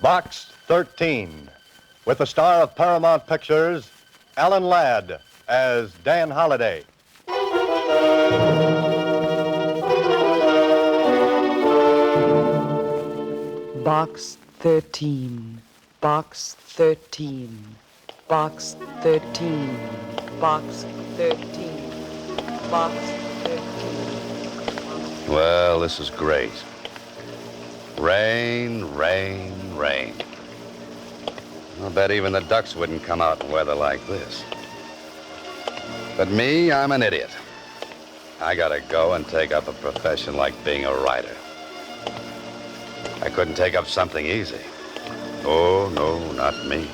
Box 13, with the star of Paramount Pictures, Alan Ladd, as Dan Holliday. Box 13, Box 13, Box 13, Box 13, Box 13. Well, this is great. Rain, rain, rain. I'll bet even the ducks wouldn't come out in weather like this. But me, I'm an idiot. I gotta go and take up a profession like being a writer. I couldn't take up something easy. Oh, no, not me.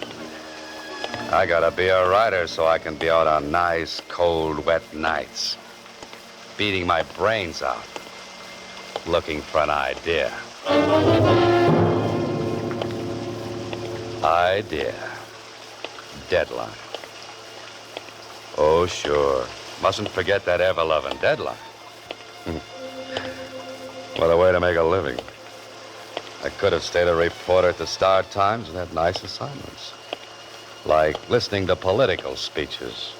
I gotta be a writer so I can be out on nice, cold, wet nights, beating my brains out, looking for an idea. Idea. Deadline. Oh, sure. Mustn't forget that ever-loving deadline. What a way to make a living. I could have stayed a reporter at the Star Times and had nice assignments, like listening to political speeches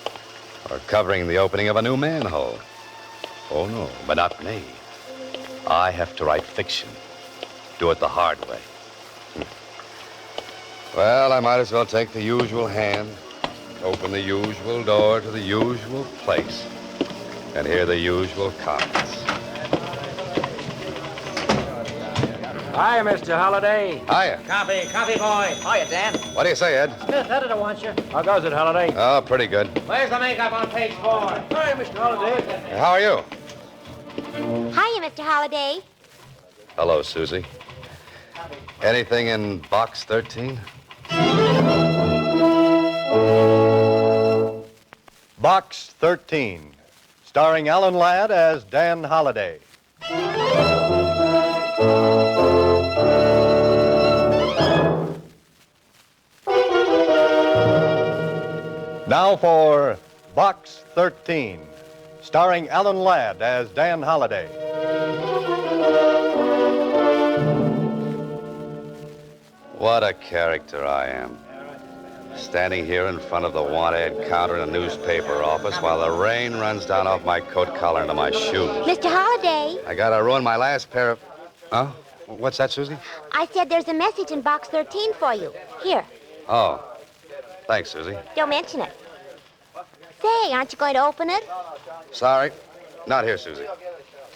or covering the opening of a new manhole. Oh, no, but not me. I have to write fiction. Do it the hard way. Well, I might as well take the usual hand, open the usual door to the usual place, and hear the usual comments. Hiya, Mr. Holliday. Hiya. Coffee boy. Hiya, Dan. What do you say, Ed? Smith, editor wants you. How goes it, Holliday? Oh, pretty good. Where's the makeup on page 4? Hi, Mr. Holliday. How are you? Hiya, Mr. Holliday. Hello, Suzy. Anything in box 13? Box 13, starring Alan Ladd as Dan Holliday. Now for Box 13, starring Alan Ladd as Dan Holliday. What a character I am. Standing here in front of the want-ad counter in a newspaper office while the rain runs down off my coat collar into my shoes. Mr. Holliday, I gotta ruin my last pair of... Huh? What's that, Suzy? I said there's a message in box 13 for you. Here, Oh. Thanks, Suzy. don't mention it. Say, aren't you going to open it? Sorry. Not here, Suzy.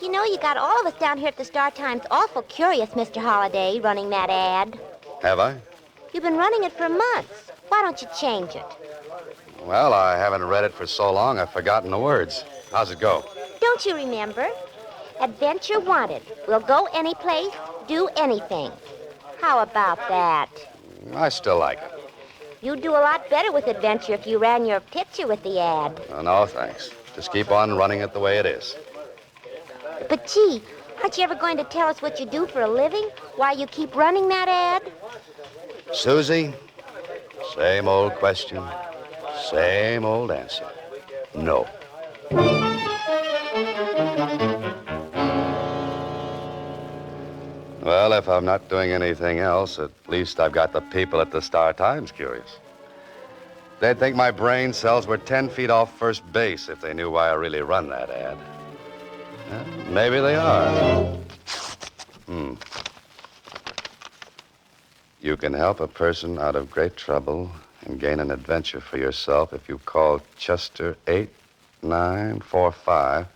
You know, you got all of us down here at the Star Times awful curious, Mr. Holliday, running that ad. Have I? You've been running it for months. Why don't you change it? Well, I haven't read it for so long I've forgotten the words. How's it go? Don't you remember? Adventure wanted. We'll go any place, do anything. How about that? I still like it. You'd do a lot better with adventure if you ran your picture with the ad. Oh, no, thanks. Just keep on running it the way it is. But gee, aren't you ever going to tell us what you do for a living? Why you keep running that ad? Suzy, same old question, same old answer. No. Well, if I'm not doing anything else, at least I've got the people at the Star Times curious. They'd think my brain cells were 10 feet off first base if they knew why I really run that ad. Maybe they are. You can help a person out of great trouble and gain an adventure for yourself if you call Chester 8945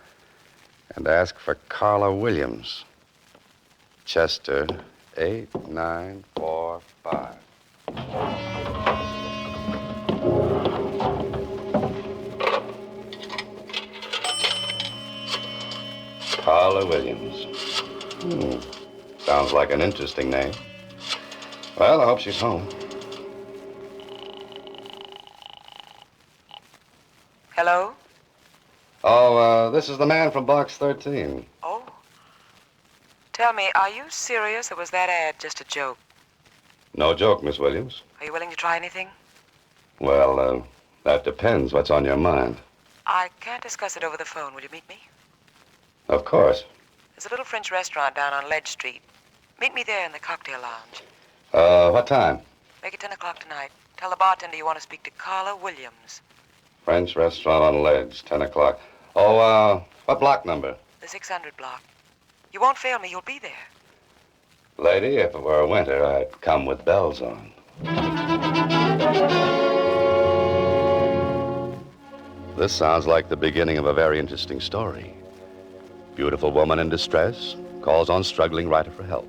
and ask for Carla Williams. Chester 8945. Carla Williams. Sounds like an interesting name. Well, I hope she's home. Hello? Oh, this is the man from Box 13. Oh. Tell me, are you serious or was that ad just a joke? No joke, Miss Williams. Are you willing to try anything? Well, that depends. What's on your mind? I can't discuss it over the phone. Will you meet me? Of course. There's a little French restaurant down on Ledge Street. Meet me there in the cocktail lounge. What time? Make it 10 o'clock tonight. Tell the bartender you want to speak to Carla Williams. French restaurant on Leads, 10 o'clock. Oh, what block number? The 600 block. You won't fail me. You'll be there. Lady, if it were winter, I'd come with bells on. This sounds like the beginning of a very interesting story. Beautiful woman in distress calls on struggling writer for help.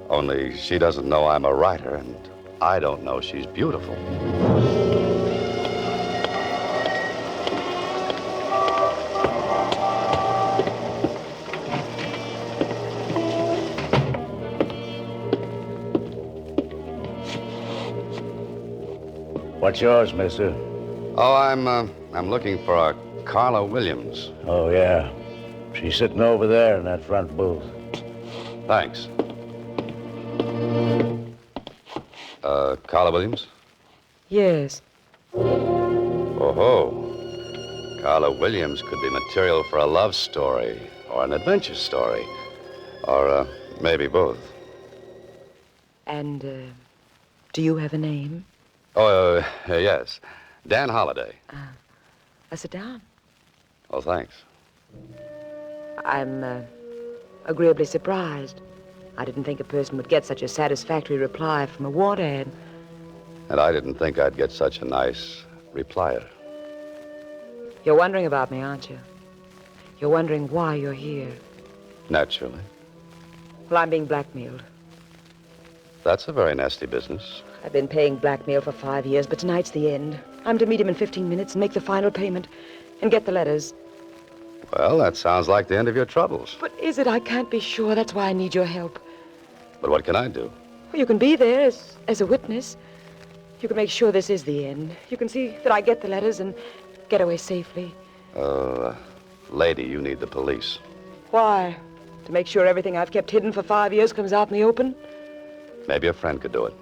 Only she doesn't know I'm a writer, and I don't know she's beautiful. What's yours, mister? Oh, I'm looking for a Carla Williams. Oh, yeah. She's sitting over there in that front booth. Thanks. Carla Williams? Yes. Oh-ho. Carla Williams could be material for a love story or an adventure story. Or maybe both. And, do you have a name? Oh, yes. Dan Holliday. Sit down. Oh, thanks. I'm, agreeably surprised. I didn't think a person would get such a satisfactory reply from a want ad. And I didn't think I'd get such a nice replier. You're wondering about me, aren't you? You're wondering why you're here. Naturally. Well, I'm being blackmailed. That's a very nasty business. I've been paying blackmail for 5 years, but tonight's the end. I'm to meet him in 15 minutes and make the final payment and get the letters. Well, that sounds like the end of your troubles. But is it? I can't be sure. That's why I need your help. But what can I do? Well, you can be there as a witness. You can make sure this is the end. You can see that I get the letters and get away safely. Lady, you need the police. Why? To make sure everything I've kept hidden for 5 years comes out in the open? Maybe a friend could do it.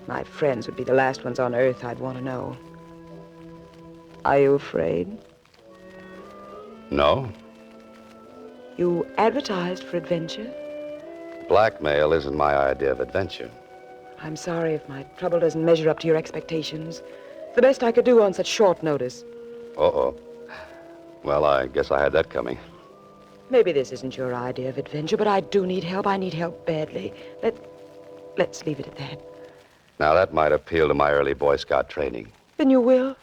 My friends would be the last ones on earth I'd want to know. Are you afraid? No. You advertised for adventure? Blackmail isn't my idea of adventure. I'm sorry if my trouble doesn't measure up to your expectations. It's the best I could do on such short notice. Uh-oh. Well, I guess I had that coming. Maybe this isn't your idea of adventure, but I do need help. I need help badly. Let's leave it at that. Now, that might appeal to my early Boy Scout training. Then you will?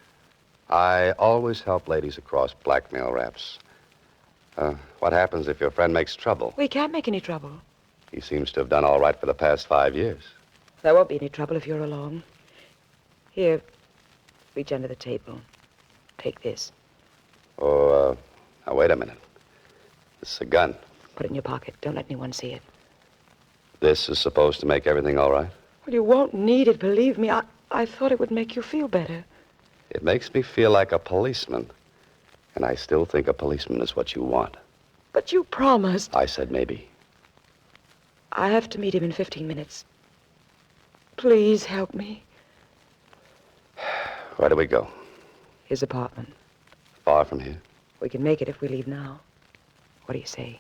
I always help ladies across blackmail raps. What happens if your friend makes trouble? We can't make any trouble. He seems to have done all right for the past 5 years. There won't be any trouble if you're along. Here, reach under the table. Take this. Oh, now, wait a minute. This is a gun. Put it in your pocket. Don't let anyone see it. This is supposed to make everything all right? Well, you won't need it, believe me. I thought it would make you feel better. It makes me feel like a policeman. And I still think a policeman is what you want. But you promised. I said maybe. I have to meet him in 15 minutes. Please help me. Where do we go? His apartment. Far from here? We can make it if we leave now. What do you say?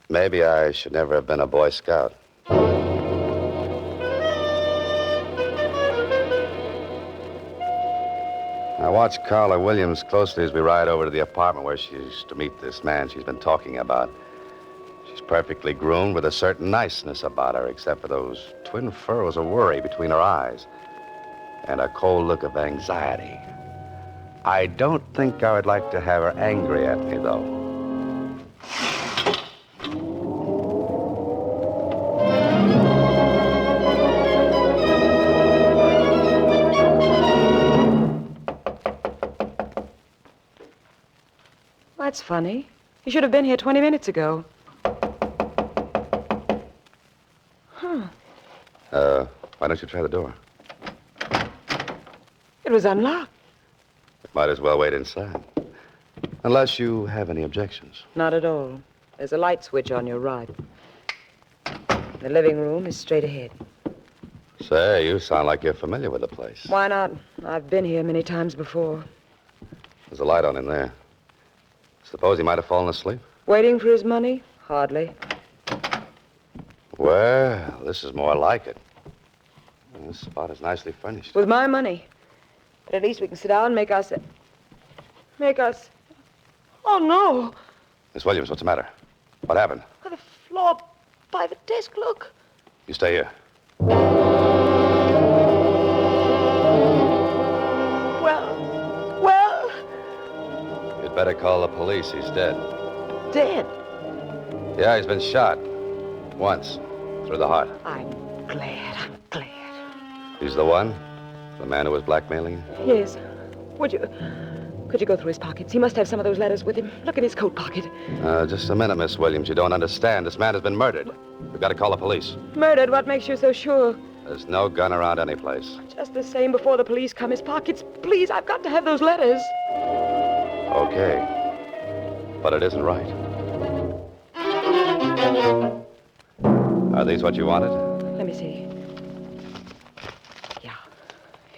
Maybe I should never have been a Boy Scout. I watch Carla Williams closely as we ride over to the apartment where she's to meet this man she's been talking about. She's perfectly groomed with a certain niceness about her, except for those twin furrows of worry between her eyes and a cold look of anxiety. I don't think I would like to have her angry at me, though. That's funny. You should have been here 20 minutes ago. Why don't you try the door? It was unlocked. Might as well wait inside. Unless you have any objections. Not at all. There's a light switch on your right. The living room is straight ahead. Say, you sound like you're familiar with the place. Why not? I've been here many times before. There's a light on in there. Suppose he might have fallen asleep? Waiting for his money? Hardly. Well, this is more like it. This spot is nicely furnished. With my money. But at least we can sit down and make us... Oh, no. Miss Williams, what's the matter? What happened? Oh, the floor by the desk, look. You stay here. Well... You'd better call the police. He's dead. Dead. Yeah, he's been shot. Once. Through the heart. I'm glad. He's the one? The man who was blackmailing you? Yes. Could you go through his pockets? He must have some of those letters with him. Look in his coat pocket. Just a minute, Miss Williams. You don't understand. This man has been murdered. We've got to call the police. Murdered? What makes you so sure? There's no gun around any place. Just the same, before the police come, his pockets. Please, I've got to have those letters. Okay. But it isn't right. Are these what you wanted? Let me see.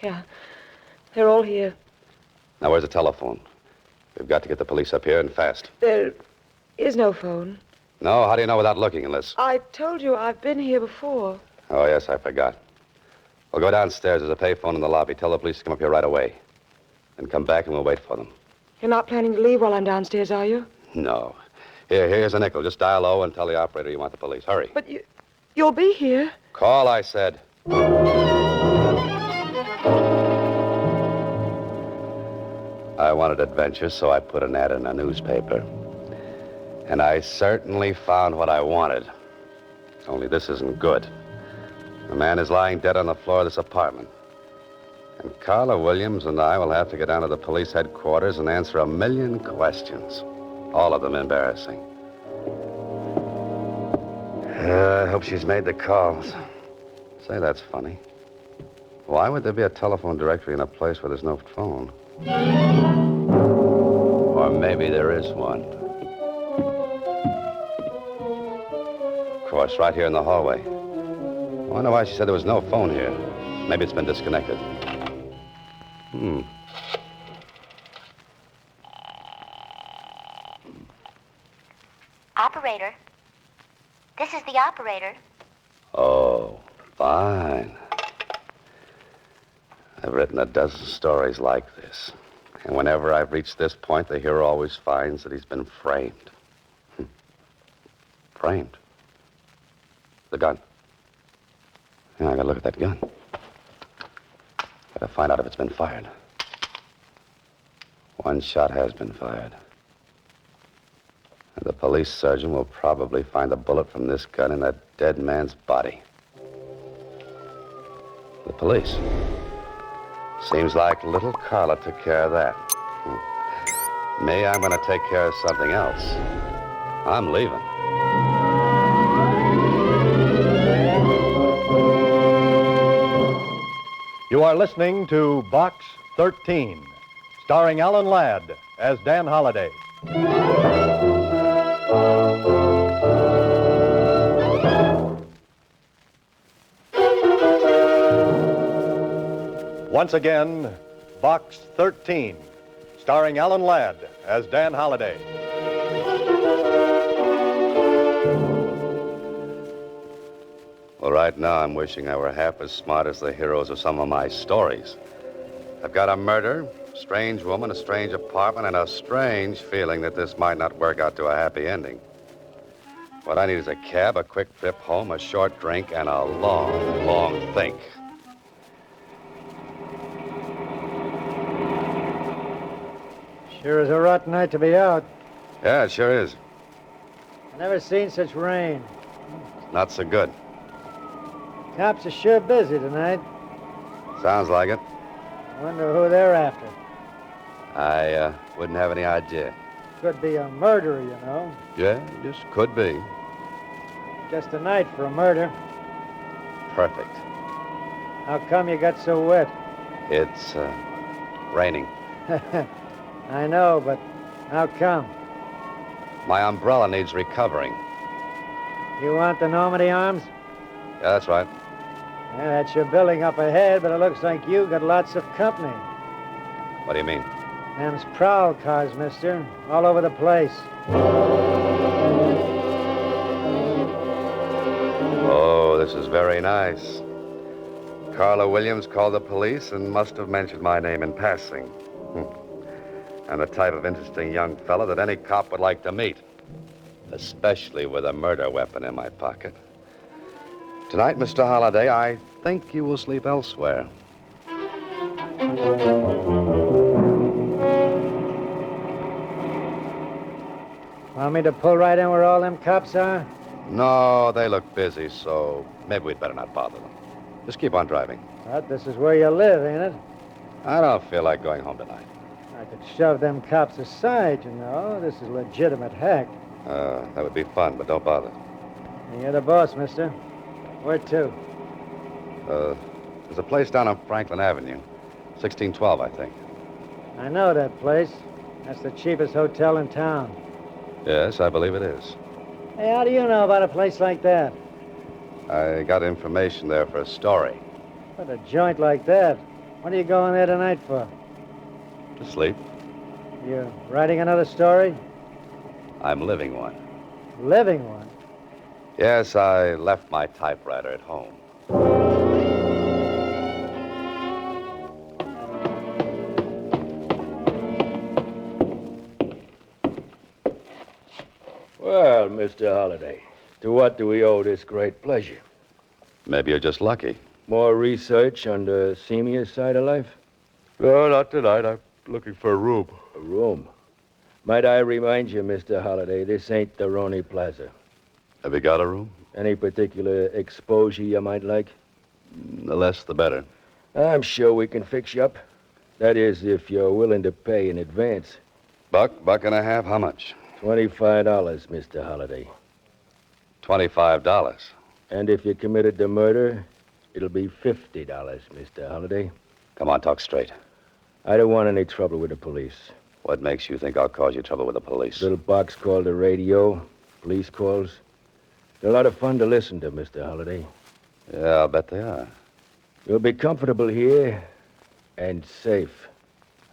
Yeah. They're all here. Now, where's the telephone? We've got to get the police up here and fast. There is no phone. No? How do you know without looking unless... I told you I've been here before. Oh, yes, I forgot. We'll go downstairs. There's a payphone in the lobby. Tell the police to come up here right away. Then come back and we'll wait for them. You're not planning to leave while I'm downstairs, are you? No. Here's a nickel. Just dial low and tell the operator you want the police. Hurry. But you'll be here. Call, I said. I wanted adventure, so I put an ad in a newspaper. And I certainly found what I wanted. Only this isn't good. The man is lying dead on the floor of this apartment. And Carla Williams and I will have to get down to the police headquarters and answer 1,000,000 questions. All of them embarrassing. I hope she's made the calls. Say, that's funny. Why would there be a telephone directory in a place where there's no phone? Or maybe there is one. Of course, right here in the hallway. I wonder why she said there was no phone here. Maybe it's been disconnected. Operator. This is the operator. Oh, fine. I've written a dozen stories like this. And whenever I've reached this point, the hero always finds that he's been framed. Framed? The gun. Yeah, I gotta look at that gun. Gotta find out if it's been fired. One shot has been fired. And the police surgeon will probably find a bullet from this gun in that dead man's body. The police. Seems like little Carla took care of that. Me, I'm gonna take care of something else. I'm leaving. You are listening to Box 13, starring Alan Ladd as Dan Holliday. Once again, Box 13, starring Alan Ladd as Dan Holliday. Well, right now I'm wishing I were half as smart as the heroes of some of my stories. I've got a murder, a strange woman, a strange apartment, and a strange feeling that this might not work out to a happy ending. What I need is a cab, a quick trip home, a short drink, and a long, long think. Sure is a rotten night to be out. Yeah, it sure is. I never seen such rain. Not so good. Cops are sure busy tonight. Sounds like it. Wonder who they're after. I wouldn't have any idea. Could be a murderer, you know. Yeah, just could be. Just a night for a murder. Perfect. How come you got so wet? It's raining. I know, but how come? My umbrella needs recovering. You want the Normandy arms? Yeah, that's right. Yeah, that's your building up ahead, but it looks like you got lots of company. What do you mean? Them's prowl cars, mister. All over the place. this is very nice. Carla Williams called the police and must have mentioned my name in passing. I'm the type of interesting young fellow that any cop would like to meet, especially with a murder weapon in my pocket. Tonight, Mr. Holliday, I think you will sleep elsewhere. Want me to pull right in where all them cops are? No, they look busy, so maybe we'd better not bother them. Just keep on driving. But this is where you live, ain't it? I don't feel like going home tonight. I could shove them cops aside, you know. This is legitimate hack. That would be fun, but don't bother. You're the boss, mister. Where to? There's a place down on Franklin Avenue. 1612, I think. I know that place. That's the cheapest hotel in town. Yes, I believe it is. Hey, how do you know about a place like that? I got information there for a story. But a joint like that, what are you going there tonight for? To sleep. You writing another story? I'm living one. Living one? Yes, I left my typewriter at home. Well, Mr. Holliday, to what do we owe this great pleasure? Maybe you're just lucky. More research on the seamier side of life? No, not tonight. I'm looking for a room. A room. Might I remind you, Mr. Holliday, this ain't the Roney Plaza. Have you got a room? Any particular exposure you might like? The less, the better. I'm sure we can fix you up. That is, if you're willing to pay in advance. Buck and a half, how much? $25, Mr. Holliday. $25. And if you committed the murder, it'll be $50, Mr. Holliday. Come on, talk straight. I don't want any trouble with the police. What makes you think I'll cause you trouble with the police? Little box called the radio, police calls. They're a lot of fun to listen to, Mr. Holliday. Yeah, I'll bet they are. You'll be comfortable here and safe.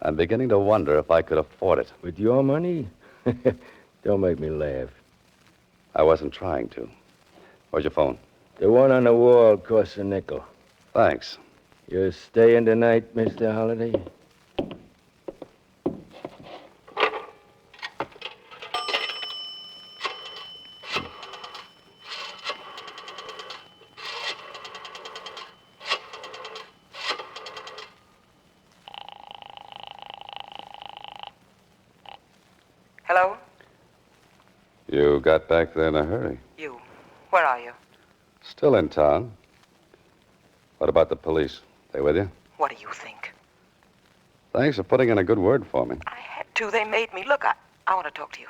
I'm beginning to wonder if I could afford it. With your money? Don't make me laugh. I wasn't trying to. Where's your phone? The one on the wall costs a nickel. Thanks. You're staying tonight, Mr. Holliday? Hello? You got back there in a hurry. You. Where are you? Still in town. What about the police? They with you? What do you think? Thanks for putting in a good word for me. I had to. They made me. Look, I want to talk to you.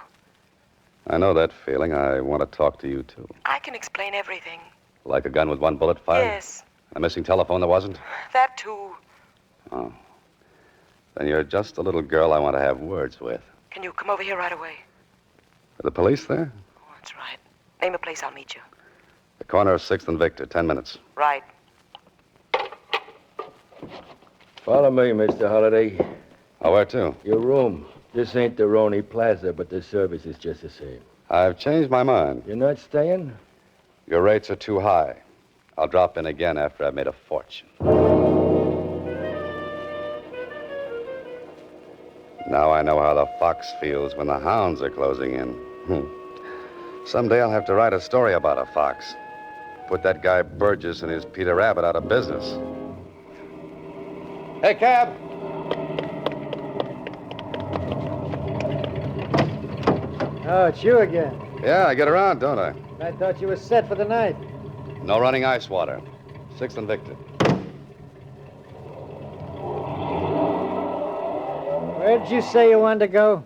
I know that feeling. I want to talk to you, too. I can explain everything. Like a gun with one bullet fired? Yes, A missing telephone that wasn't? that too. Oh. Then you're just the little girl I want to have words with. Can you come over here right away? Are the police there? Oh, that's right. Name a place, I'll meet you. The corner of 6th and Victor, 10 minutes. Right. Follow me, Mr. Holliday. Oh, where to? Your room. This ain't the Roney Plaza, but the service is just the same. I've changed my mind. You're not staying? Your rates are too high. I'll drop in again after I've made a fortune. Now I know how the fox feels when the hounds are closing in. Someday I'll have to write a story about a fox. Put that guy Burgess and his Peter Rabbit out of business. Hey, cab! Oh, it's you again. Yeah, I get around, don't I? I thought you were set for the night. No running ice water. 6th and Victor. Where did you say you wanted to go?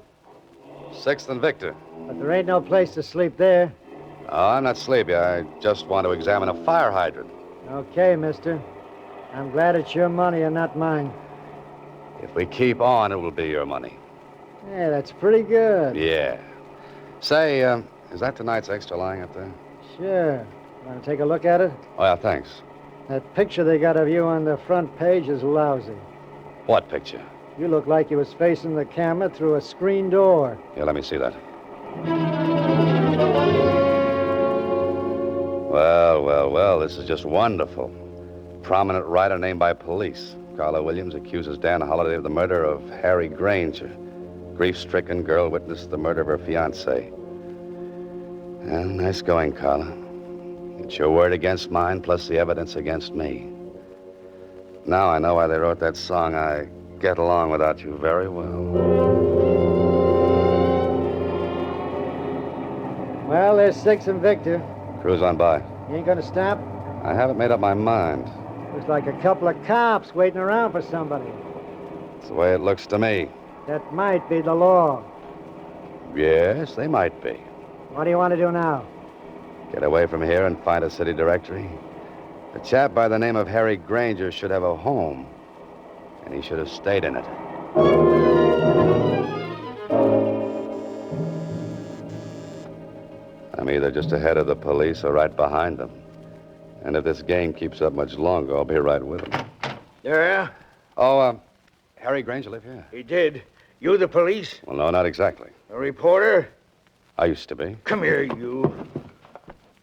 6th and Victor. But there ain't no place to sleep there. Oh, I'm not sleepy. I just want to examine a fire hydrant. Okay, mister. I'm glad it's your money and not mine. If we keep on, it will be your money. Yeah, that's pretty good. Yeah. Say, is that tonight's extra lying up there? Sure. Want to take a look at it? Oh, yeah, thanks. That picture they got of you on the front page is lousy. What picture? You look like you was facing the camera through a screen door. Here, let me see that. Well, this is just wonderful. Prominent writer named by police. Carla Williams accuses Dan Holliday of the murder of Harry Granger. Grief-stricken girl witnessed the murder of her fiancé. Well, nice going, Carla. It's your word against mine, plus the evidence against me. Now I know why they wrote that song, I Get Along Without You Very Well. Well, there's Six and Victor. Cruise on by. You ain't gonna stop? I haven't made up my mind. Looks like a couple of cops waiting around for somebody. It's the way it looks to me. That might be the law. Yes, they might be. What do you want to do now? Get away from here and find a city directory. A chap by the name of Harry Granger should have a home, and he should have stayed in it. I'm either just ahead of the police or right behind them. And if this game keeps up much longer, I'll be right with them. Yeah, Oh, Harry Granger live here? he did. You the police? Well, no, not exactly. A reporter? I used to be. Come here, you.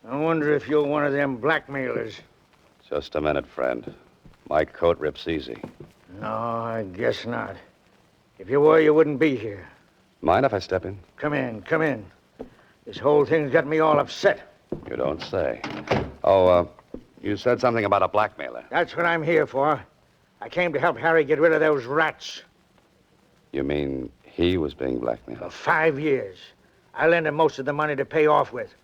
I wonder if you're one of them blackmailers. Just a minute, friend. My coat rips easy. No, I guess not. If you were, you wouldn't be here. Mind if I step in? Come in, come in. This whole thing's got me all upset. You don't say. Oh, you said something about a blackmailer. That's what I'm here for. I came to help Harry get rid of those rats. You mean he was being blackmailed? For 5 years. I lent him most of the money to pay off with.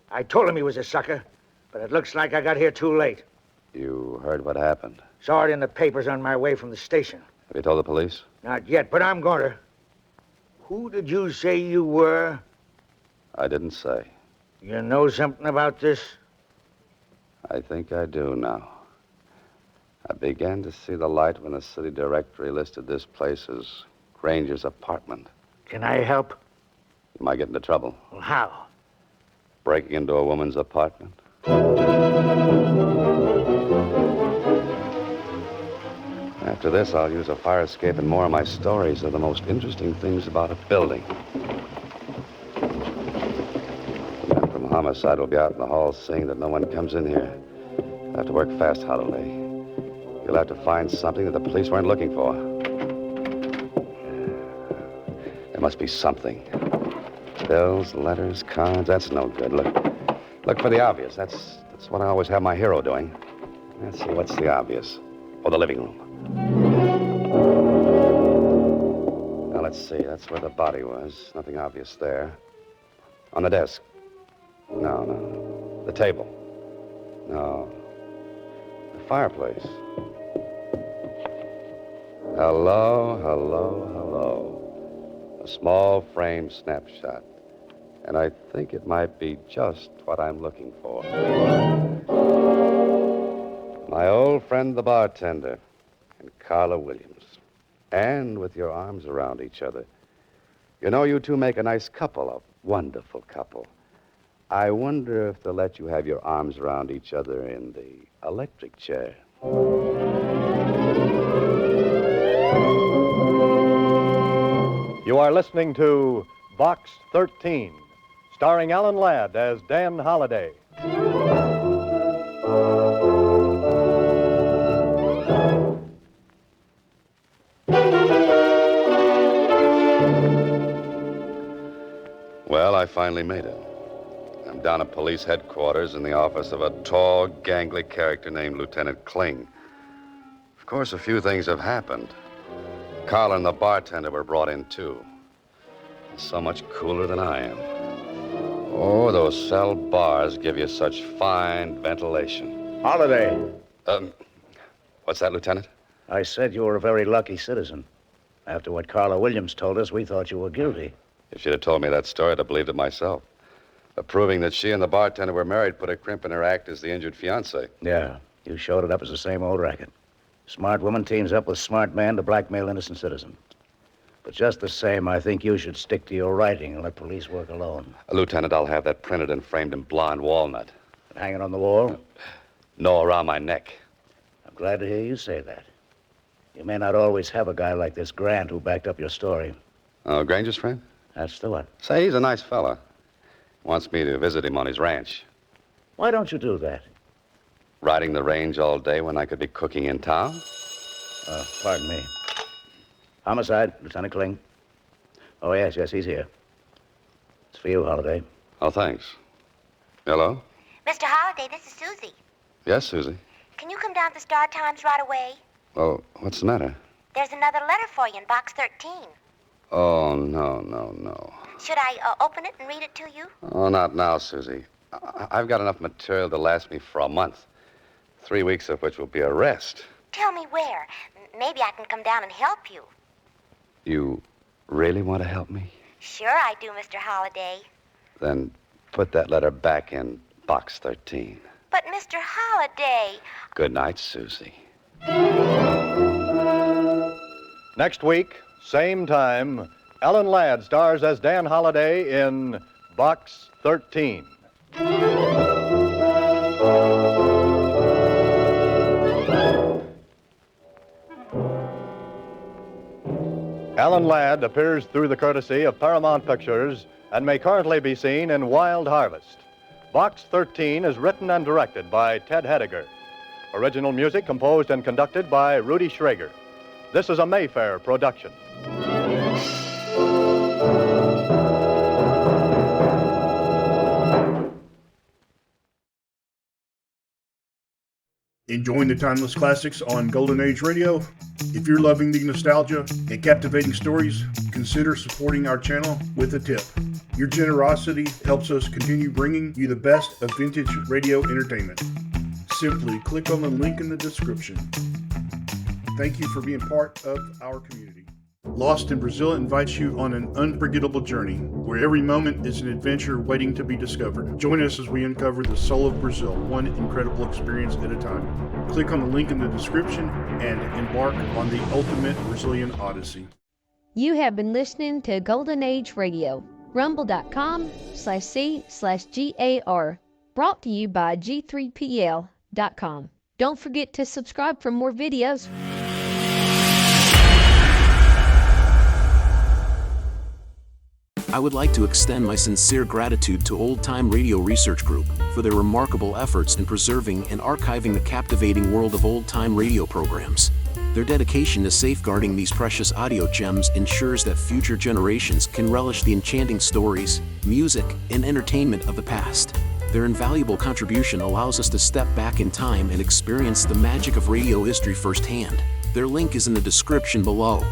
I told him he was a sucker, but it looks like I got here too late. You heard what happened. Saw it in the papers on my way from the station. Have you told the police? Not yet, but I'm going to. Who did you say you were? I didn't say. You know something about this? I think I do now. I began to see the light when the city directory listed this place as Granger's apartment. Can I help? You might get into trouble. Well, how? Breaking into a woman's apartment. After this, I'll use a fire escape, and more of my stories are the most interesting things about a building. The men from homicide will be out in the hall seeing that no one comes in here. You'll have to work fast, Holiday. You'll have to find something that the police weren't looking for. There must be something. Bills, letters, cards, that's no good. Look for the obvious. That's what I always have my hero doing. Let's see, what's the obvious? Oh, the living room. Now, let's see. That's where the body was. Nothing obvious there. On the desk. No. The table. No. The fireplace. Hello. A small frame snapshot. And I think it might be just what I'm looking for. My old friend, the bartender, and Carla Williams. And with your arms around each other. You know, you two make a nice couple, a wonderful couple. I wonder if they'll let you have your arms around each other in the electric chair. You are listening to Box 13, starring Alan Ladd as Dan Holliday. Well, I finally made it. I'm down at police headquarters in the office of a tall, gangly character named Lieutenant Kling. Of course, a few things have happened. Carla and the bartender were brought in, too. So much cooler than I am. Oh, those cell bars give you such fine ventilation. Holiday. What's that, Lieutenant? I said you were a very lucky citizen. After what Carla Williams told us, we thought you were guilty. If she'd have told me that story, I'd have believed it myself. But proving that she and the bartender were married put a crimp in her act as the injured fiancé. Yeah, you showed it up as the same old racket. Smart woman teams up with smart man to blackmail innocent citizen. But just the same, I think you should stick to your writing and let police work alone. Lieutenant, I'll have that printed and framed in blonde walnut. And hang it on the wall? No, around my neck. I'm glad to hear you say that. You may not always have a guy like this Grant who backed up your story. Oh, Granger's friend? That's the one. Say, he's a nice fella. Wants me to visit him on his ranch. Why don't you do that? Riding the range all day when I could be cooking in town? Pardon me. Homicide, Lieutenant Kling. Oh, yes, he's here. It's for you, Holliday. Oh, thanks. Hello? Mr. Holliday, this is Suzy. Yes, Suzy. Can you come down to the Star Times right away? Oh, what's the matter? There's another letter for you in box 13. Oh, no. Should I open it and read it to you? Oh, not now, Suzy. I've got enough material to last me for a month. 3 weeks of which will be a rest. Tell me where. Maybe I can come down and help you. You really want to help me? Sure I do, Mr. Holliday. Then put that letter back in box 13. But, Mr. Holliday... Good night, Suzy. Next week, same time, Alan Ladd stars as Dan Holliday in Box 13. Alan Ladd appears through the courtesy of Paramount Pictures and may currently be seen in Wild Harvest. Box 13 is written and directed by Ted Hediger. Original music composed and conducted by Rudy Schrager. This is a Mayfair production. Enjoying the timeless classics on Golden Age Radio? If you're loving the nostalgia and captivating stories, consider supporting our channel with a tip. Your generosity helps us continue bringing you the best of vintage radio entertainment. Simply click on the link in the description. Thank you for being part of our community. Lost in Brazil invites you on an unforgettable journey where every moment is an adventure waiting to be discovered. Join us as we uncover the soul of Brazil, one incredible experience at a time. Click on the link in the description and embark on the ultimate Brazilian odyssey. You have been listening to Golden Age Radio, rumble.com/C/GAR, brought to you by G3PL.com. Don't forget to subscribe for more videos. I would like to extend my sincere gratitude to Old Time Radio Research Group for their remarkable efforts in preserving and archiving the captivating world of old time radio programs. Their dedication to safeguarding these precious audio gems ensures that future generations can relish the enchanting stories, music, and entertainment of the past. Their invaluable contribution allows us to step back in time and experience the magic of radio history firsthand. Their link is in the description below.